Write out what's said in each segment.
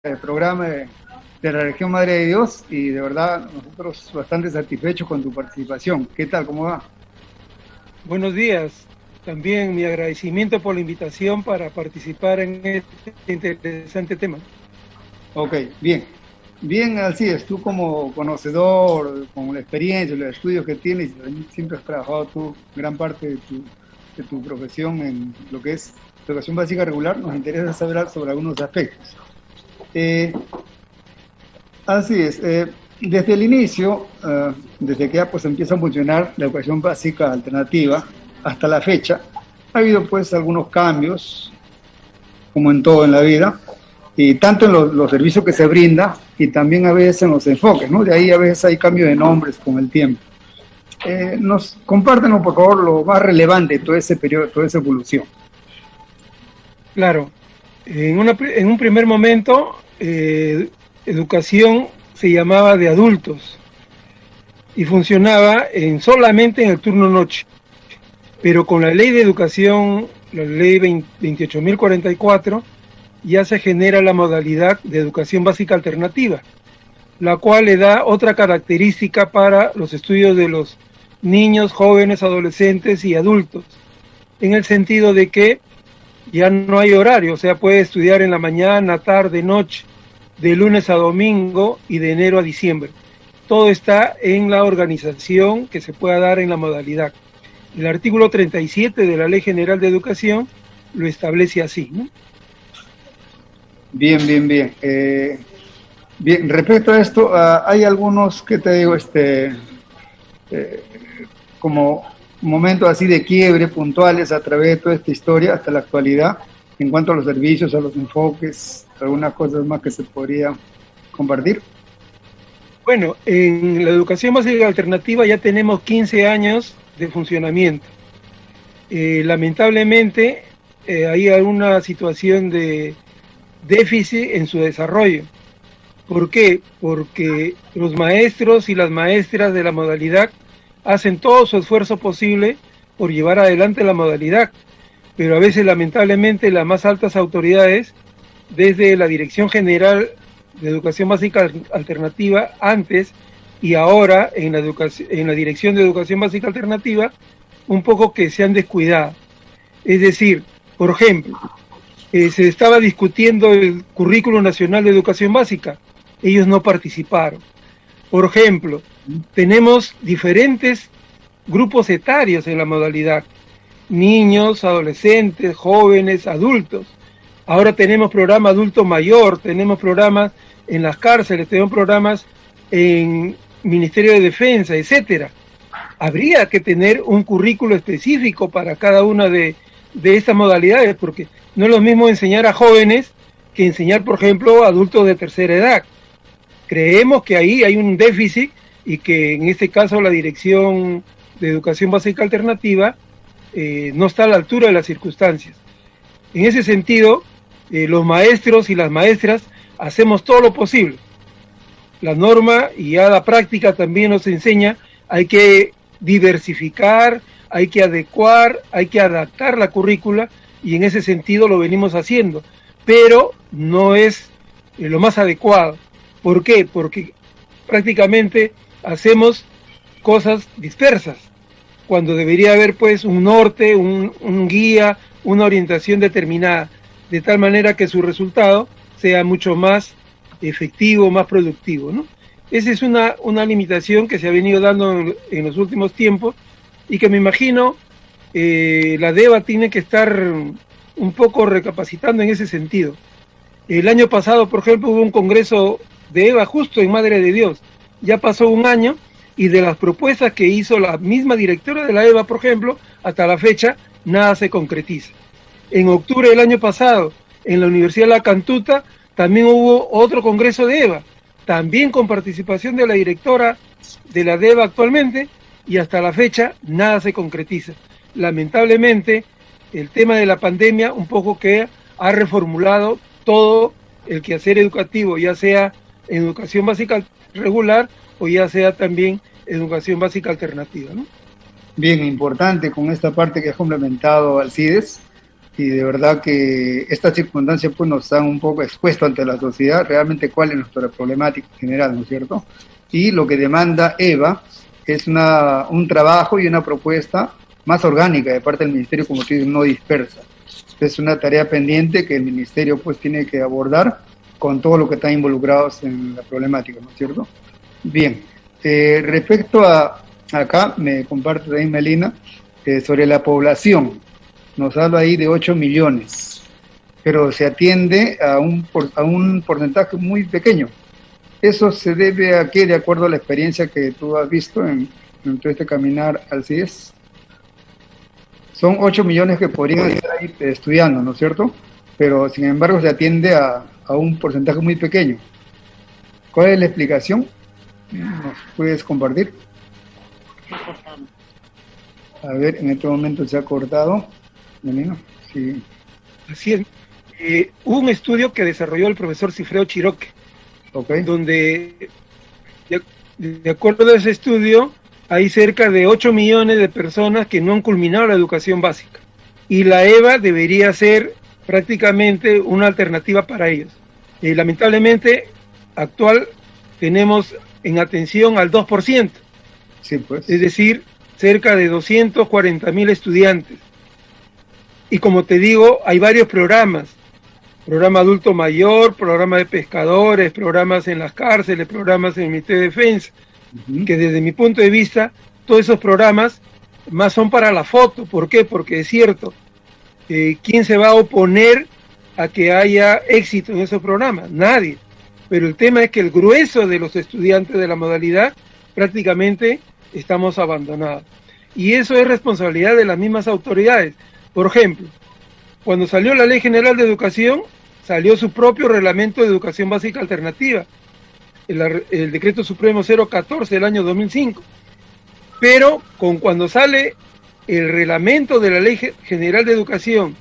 programa de la región Madre de Dios y de verdad nosotros bastante satisfechos con tu participación. ¿Qué tal? ¿Cómo va? Buenos días. También mi agradecimiento por la invitación para participar en este interesante tema. Ok, bien. Bien, Alcides, tú como conocedor, con la experiencia, los estudios que tienes, siempre has trabajado tú gran parte de tu profesión en lo que es educación básica regular, nos interesa saber sobre algunos aspectos. Así es, desde el inicio, desde que ya pues empieza a funcionar la educación básica alternativa hasta la fecha, ha habido pues algunos cambios, como en todo en la vida, y tanto en los servicios que se brinda y también a veces en los enfoques, ¿no? De ahí a veces hay cambio de nombres con el tiempo. Compártenos por favor lo más relevante de todo ese periodo, toda esa evolución. Claro, en un primer momento, educación se llamaba de adultos y funcionaba solamente en el turno noche, pero con la ley de educación, la ley 28.044, ya se genera la modalidad de educación básica alternativa, la cual le da otra característica para los estudios de los niños, jóvenes, adolescentes y adultos, en el sentido de que ya no hay horario, o sea, puede estudiar en la mañana, tarde, noche, de lunes a domingo y de enero a diciembre. Todo está en la organización que se pueda dar en la modalidad. El artículo 37 de la Ley General de Educación lo establece así, ¿no? Bien, bien, bien. Bien, respecto a esto, hay algunos, ¿qué te digo? Como momentos así de quiebre puntuales a través de toda esta historia hasta la actualidad, en cuanto a los servicios, a los enfoques, algunas cosas más que se podría compartir. Bueno, en la educación básica alternativa ya tenemos 15 años de funcionamiento. Lamentablemente, hay alguna situación de déficit en su desarrollo. ¿Por qué? Porque los maestros y las maestras de la modalidad hacen todo su esfuerzo posible por llevar adelante la modalidad, pero a veces lamentablemente las más altas autoridades, desde la Dirección General de Educación Básica Alternativa, antes y ahora en la Dirección de Educación Básica Alternativa, un poco que se han descuidado. Es decir, por ejemplo, se estaba discutiendo el Currículo Nacional de Educación Básica, ellos no participaron. Por ejemplo, tenemos diferentes grupos etarios en la modalidad, niños, adolescentes, jóvenes, adultos. Ahora tenemos programa adulto mayor, tenemos programas en las cárceles, tenemos programas en Ministerio de Defensa, etcétera. Habría que tener un currículo específico para cada una de estas modalidades, porque no es lo mismo enseñar a jóvenes que enseñar, por ejemplo, a adultos de tercera edad. Creemos que ahí hay un déficit y que en este caso la Dirección de Educación Básica Alternativa no está a la altura de las circunstancias. En ese sentido, los maestros y las maestras hacemos todo lo posible. La norma y ya la práctica también nos enseña, hay que diversificar, hay que adecuar, hay que adaptar la currícula y en ese sentido lo venimos haciendo, pero no es lo más adecuado. ¿Por qué? Porque prácticamente hacemos cosas dispersas, cuando debería haber pues un norte, un guía, una orientación determinada, de tal manera que su resultado sea mucho más efectivo, más productivo, ¿no? Esa es una limitación que se ha venido dando en los últimos tiempos y que me imagino la DEVA tiene que estar un poco recapacitando en ese sentido. El año pasado, por ejemplo, hubo un congreso de EVA justo en Madre de Dios. Ya pasó un año y de las propuestas que hizo la misma directora de la EVA, por ejemplo, hasta la fecha, nada se concretiza. En octubre del año pasado, en la Universidad de La Cantuta, también hubo otro congreso de EVA, también con participación de la directora de la DEVA actualmente, y hasta la fecha nada se concretiza. Lamentablemente, el tema de la pandemia un poco que ha reformulado todo el quehacer educativo, ya sea en educación básica regular o ya sea también educación básica alternativa, ¿no? Bien, importante con esta parte que has complementado, Alcides. y de verdad que estas circunstancias pues nos han un poco expuesto ante la sociedad realmente cuál es nuestra problemática general, ¿no es cierto? Y lo que demanda EVA es un trabajo y una propuesta más orgánica de parte del Ministerio, como tú dices, no dispersa. Es una tarea pendiente que el Ministerio pues tiene que abordar con todo lo que están involucrados en la problemática, ¿no es cierto? Bien, respecto a acá, me comparte también Melina, sobre la población, nos habla ahí de 8 millones, pero se atiende a un porcentaje muy pequeño. ¿Eso se debe a qué, de acuerdo a la experiencia que tú has visto en todo este caminar al CIES? Son 8 millones que podrían estar ahí estudiando, ¿no es cierto? Pero sin embargo se atiende a un porcentaje muy pequeño. ¿Cuál es la explicación? ¿Nos puedes compartir? A ver, en este momento se ha cortado. Menino, sí. Así es. Hubo un estudio que desarrolló el profesor Cifreo Chiroque, Okay. donde, de acuerdo a ese estudio, hay cerca de 8 millones de personas que no han culminado la educación básica. Y la EVA debería ser prácticamente una alternativa para ellos. Lamentablemente, actual tenemos en atención al 2%. Sí, pues. Es decir, cerca de 240.000 estudiantes. Y como te digo, hay varios programas. Programa adulto mayor, programa de pescadores, programas en las cárceles, programas en el Ministerio de Defensa, que desde mi punto de vista, todos esos programas más son para la foto. ¿Por qué? Porque es cierto, ¿quién se va a oponer a que haya éxito en esos programas? Nadie. Pero el tema es que el grueso de los estudiantes de la modalidad prácticamente estamos abandonados. Y eso es responsabilidad de las mismas autoridades. Por ejemplo, cuando salió la Ley General de Educación, salió su propio Reglamento de Educación Básica Alternativa, el Decreto Supremo 014 del año 2005. Pero cuando sale el reglamento de la Ley General de Educación,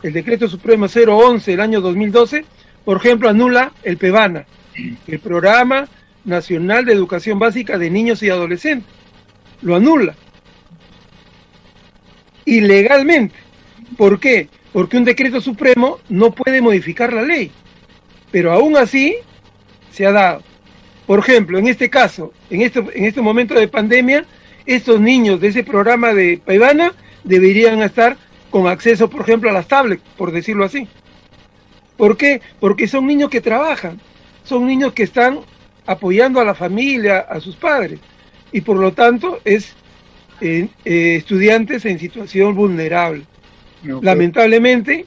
el Decreto Supremo 011 del año 2012, por ejemplo, anula el PEVANA, el Programa Nacional de Educación Básica de Niños y Adolescentes. Lo anula. Ilegalmente. ¿Por qué? Porque un decreto supremo no puede modificar la ley. Pero aún así se ha dado. Por ejemplo, en este caso, en este momento de pandemia, estos niños de ese programa de PEVANA deberían estar con acceso, por ejemplo, a las tablets, por decirlo así. ¿Por qué? Porque son niños que trabajan, son niños que están apoyando a la familia, a sus padres, y por lo tanto es estudiantes en situación vulnerable. Okay. Lamentablemente,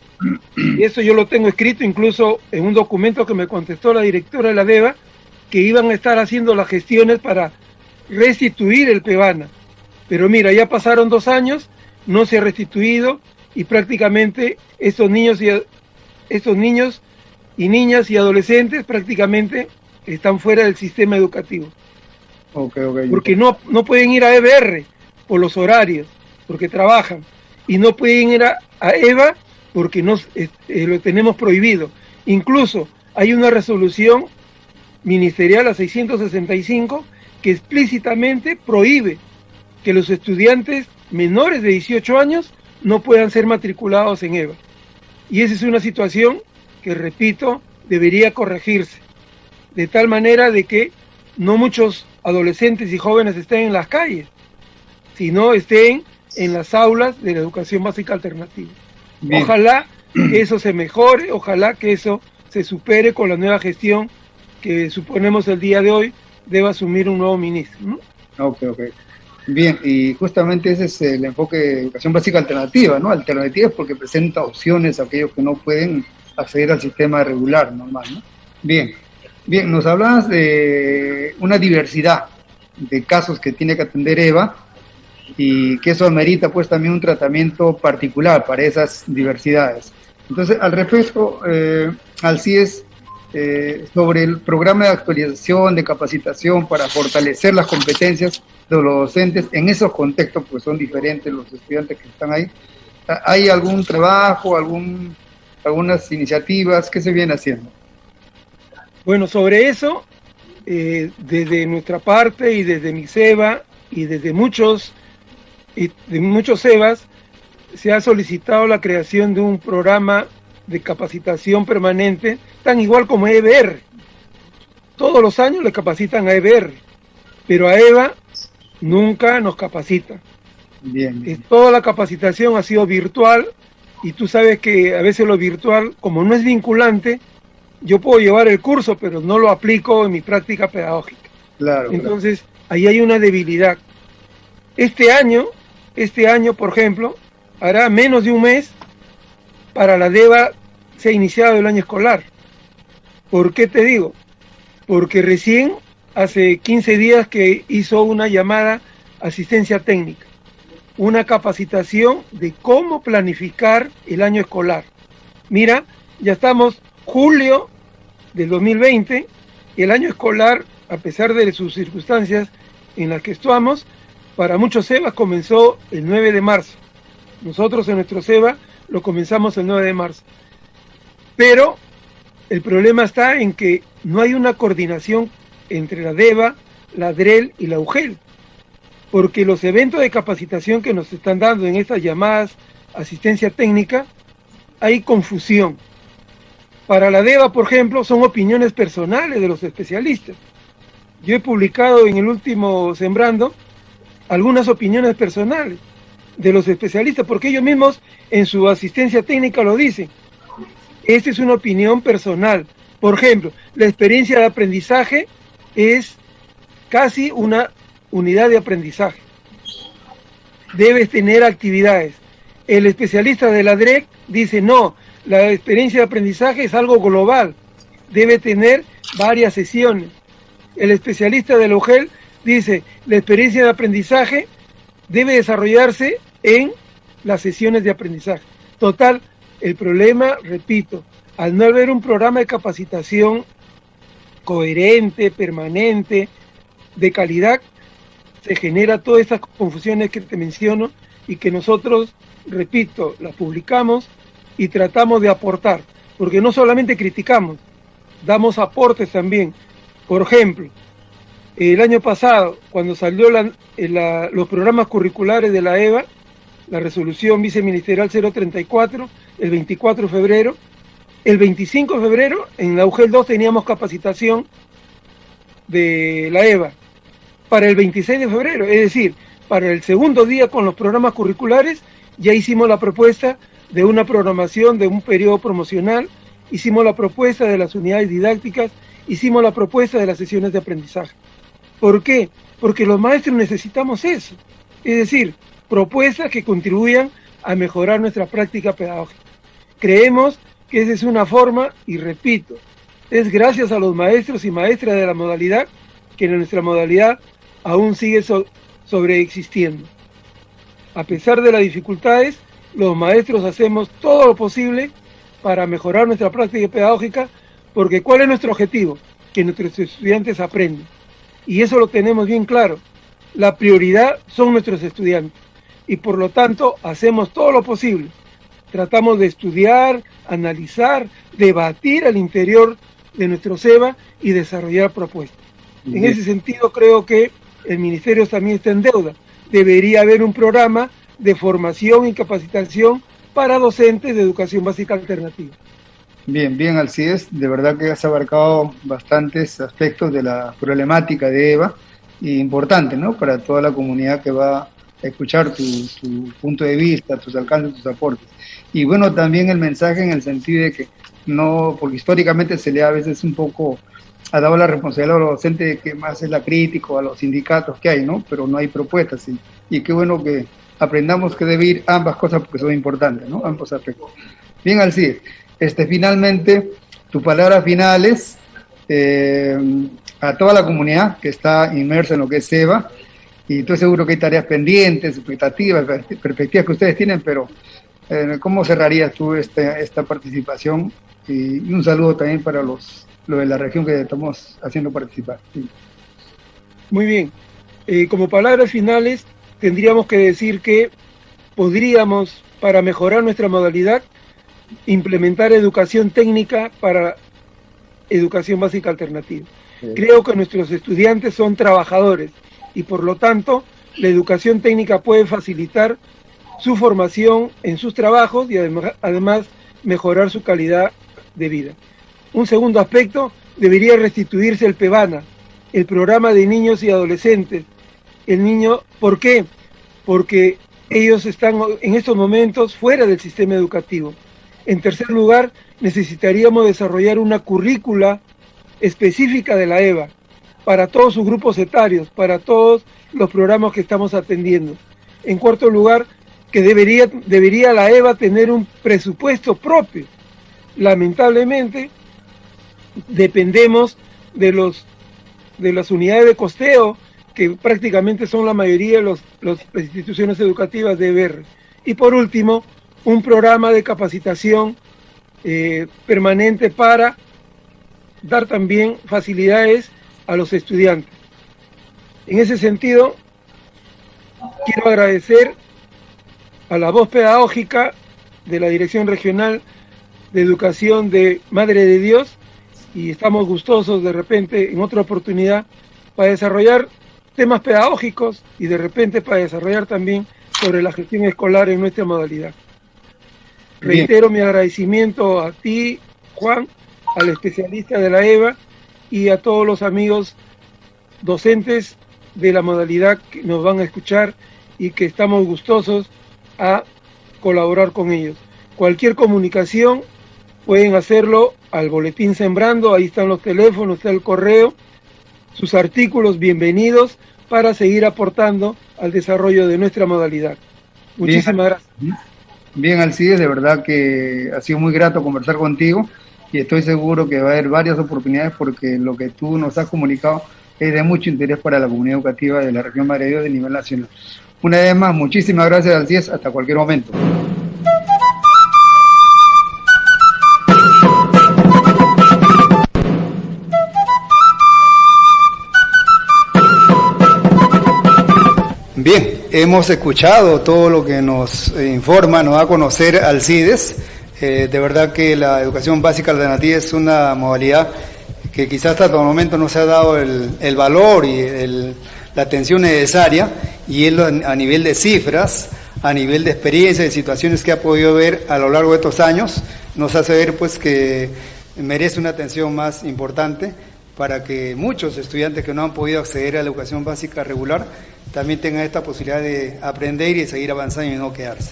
y eso yo lo tengo escrito incluso en un documento que me contestó la directora de la DEVA, que iban a estar haciendo las gestiones para restituir el PEVANA. Pero mira, ya pasaron 2 años, no se ha restituido y prácticamente estos niños y niñas y adolescentes prácticamente están fuera del sistema educativo. Okay. Porque no pueden ir a EBR por los horarios, porque trabajan, y no pueden ir a EVA porque lo tenemos prohibido. Incluso hay una resolución ministerial, la 665, que explícitamente prohíbe que los estudiantes menores de 18 años no puedan ser matriculados en EVA. Y esa es una situación que, repito, debería corregirse, de tal manera de que no muchos adolescentes y jóvenes estén en las calles, sino estén en las aulas de la educación básica alternativa. Bien. Ojalá que eso se mejore, ojalá que eso se supere con la nueva gestión que suponemos el día de hoy deba asumir un nuevo ministro, ¿no? Okay. Bien, y justamente ese es el enfoque de educación básica alternativa, ¿no? Alternativa porque presenta opciones a aquellos que no pueden acceder al sistema regular normal, ¿no? Bien, nos hablabas de una diversidad de casos que tiene que atender EVA y que eso amerita pues también un tratamiento particular para esas diversidades. Entonces, al respecto, al CIES, sobre el programa de actualización, de capacitación para fortalecer las competencias de los docentes, en esos contextos pues son diferentes los estudiantes que están ahí. ¿Hay algún trabajo, algunas iniciativas que se viene haciendo? Bueno, sobre eso, desde nuestra parte y desde mi SEBA y desde muchos EVAs, se ha solicitado la creación de un programa de capacitación permanente, tan igual como EBR. Todos los años le capacitan a EBR, pero a EVA nunca nos capacita. Bien. Toda la capacitación ha sido virtual, y tú sabes que a veces lo virtual, como no es vinculante, yo puedo llevar el curso, pero no lo aplico en mi práctica pedagógica. Claro. Entonces, ahí hay una debilidad. Este año, por ejemplo, hará menos de un mes para la DEVA se ha iniciado el año escolar. ¿Por qué te digo? Porque recién, hace 15 días que hizo una llamada asistencia técnica, una capacitación de cómo planificar el año escolar. Mira, ya estamos julio del 2020, y el año escolar, a pesar de sus circunstancias en las que estamos, para muchos SEBA comenzó el 9 de marzo. Nosotros en nuestro SEBA lo comenzamos el 9 de marzo. Pero el problema está en que no hay una coordinación entre la DEVA, la DREL y la UGEL, porque los eventos de capacitación que nos están dando en estas llamadas asistencia técnica, hay confusión. Para la DEVA, por ejemplo, son opiniones personales de los especialistas. Yo he publicado en el último Sembrando algunas opiniones personales de los especialistas, porque ellos mismos en su asistencia técnica lo dicen. Esta es una opinión personal. Por ejemplo, la experiencia de aprendizaje es casi una unidad de aprendizaje. Debes tener actividades. El especialista de la DREC dice, no, la experiencia de aprendizaje es algo global, debe tener varias sesiones. El especialista de la UGEL dice, la experiencia de aprendizaje debe desarrollarse en las sesiones de aprendizaje. Total, el problema, repito, al no haber un programa de capacitación coherente, permanente, de calidad, se genera todas estas confusiones que te menciono y que nosotros, repito, las publicamos y tratamos de aportar, porque no solamente criticamos, damos aportes también. Por ejemplo, el año pasado, cuando salió los programas curriculares de la EVA, la resolución viceministerial 034, el 24 de febrero, el 25 de febrero en la UGEL 2 teníamos capacitación de la EVA. Para el 26 de febrero, es decir, para el segundo día con los programas curriculares, ya hicimos la propuesta de una programación de un periodo promocional, hicimos la propuesta de las unidades didácticas, hicimos la propuesta de las sesiones de aprendizaje. ¿Por qué? Porque los maestros necesitamos eso, es decir, propuestas que contribuyan a mejorar nuestra práctica pedagógica. Creemos que esa es una forma, y repito, es gracias a los maestros y maestras de la modalidad que nuestra modalidad aún sigue sobreexistiendo. A pesar de las dificultades, los maestros hacemos todo lo posible para mejorar nuestra práctica pedagógica, porque ¿cuál es nuestro objetivo? Que nuestros estudiantes aprendan. Y eso lo tenemos bien claro. La prioridad son nuestros estudiantes. Y por lo tanto, hacemos todo lo posible. Tratamos de estudiar, analizar, debatir al interior de nuestro SEBA y desarrollar propuestas. En ese sentido, creo que el Ministerio también está en deuda. Debería haber un programa de formación y capacitación para docentes de educación básica alternativa. Bien, Alcides, de verdad que has abarcado bastantes aspectos de la problemática de EVA, y importante, ¿no?, para toda la comunidad que va a escuchar tu punto de vista, tus alcances, tus aportes. Y bueno, también el mensaje en el sentido de que no, porque históricamente se le a veces un poco ha dado la responsabilidad a los docentes que más es la crítica, a los sindicatos que hay, ¿no?, pero no hay propuestas, y qué bueno que aprendamos que debe ir ambas cosas porque son importantes, ¿no?, ambos aspectos. Bien, Alcides, finalmente, tus palabras finales a toda la comunidad que está inmersa en lo que es SEBA, y estoy seguro que hay tareas pendientes, expectativas, perspectivas que ustedes tienen, pero ¿cómo cerrarías tú esta participación? Y un saludo también para lo de la región que estamos haciendo participar. Sí. Muy bien. Como palabras finales, tendríamos que decir que podríamos, para mejorar nuestra modalidad, implementar educación técnica para educación básica alternativa. Sí. Creo que nuestros estudiantes son trabajadores y por lo tanto la educación técnica puede facilitar su formación en sus trabajos y además mejorar su calidad de vida. Un segundo aspecto, debería restituirse el PEVANA, el programa de niños y adolescentes. ¿Por qué? Porque ellos están en estos momentos fuera del sistema educativo. En tercer lugar, necesitaríamos desarrollar una currícula específica de la EVA para todos sus grupos etarios, para todos los programas que estamos atendiendo. En cuarto lugar, que debería la EVA tener un presupuesto propio. Lamentablemente, dependemos de las unidades de costeo, que prácticamente son la mayoría de las instituciones educativas de EBR. Y por último, un programa de capacitación permanente para dar también facilidades a los estudiantes. En ese sentido, quiero agradecer a la voz pedagógica de la Dirección Regional de Educación de Madre de Dios, y estamos gustosos de repente en otra oportunidad para desarrollar temas pedagógicos y de repente para desarrollar también sobre la gestión escolar en nuestra modalidad. Reitero mi agradecimiento a ti, Juan, al especialista de la EVA y a todos los amigos docentes de la modalidad que nos van a escuchar y que estamos gustosos a colaborar con ellos. Cualquier comunicación pueden hacerlo al Boletín Sembrando, ahí están los teléfonos, está el correo, sus artículos bienvenidos para seguir aportando al desarrollo de nuestra modalidad. Muchísimas gracias. Bien, Alcides, de verdad que ha sido muy grato conversar contigo y estoy seguro que va a haber varias oportunidades porque lo que tú nos has comunicado es de mucho interés para la comunidad educativa de la región Madre de Dios de nivel nacional. Una vez más, muchísimas gracias, Alcides, hasta cualquier momento. Bien, hemos escuchado todo lo que nos informa, nos da a conocer Alcides. De verdad que la educación básica alternativa es una modalidad que quizás hasta el momento no se ha dado el valor y la atención necesaria, y él a nivel de cifras, a nivel de experiencia, de situaciones que ha podido ver a lo largo de estos años, nos hace ver pues que merece una atención más importante para que muchos estudiantes que no han podido acceder a la educación básica regular también tengan esta posibilidad de aprender y de seguir avanzando y no quedarse.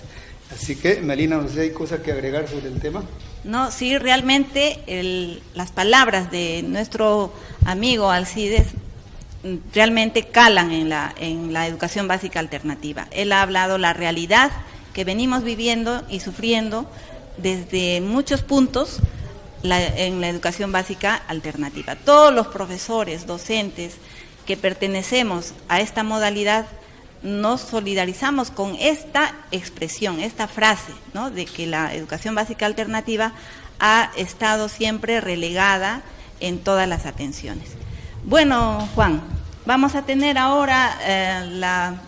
Así que, Melina, no sé si hay cosas que agregar sobre el tema. No, sí, realmente las palabras de nuestro amigo Alcides realmente calan en la educación básica alternativa. Él ha hablado la realidad que venimos viviendo y sufriendo desde muchos puntos en la educación básica alternativa. Todos los profesores, docentes que pertenecemos a esta modalidad nos solidarizamos con esta expresión, esta frase, ¿no?, de que la educación básica alternativa ha estado siempre relegada en todas las atenciones. Bueno, Juan, vamos a tener ahora la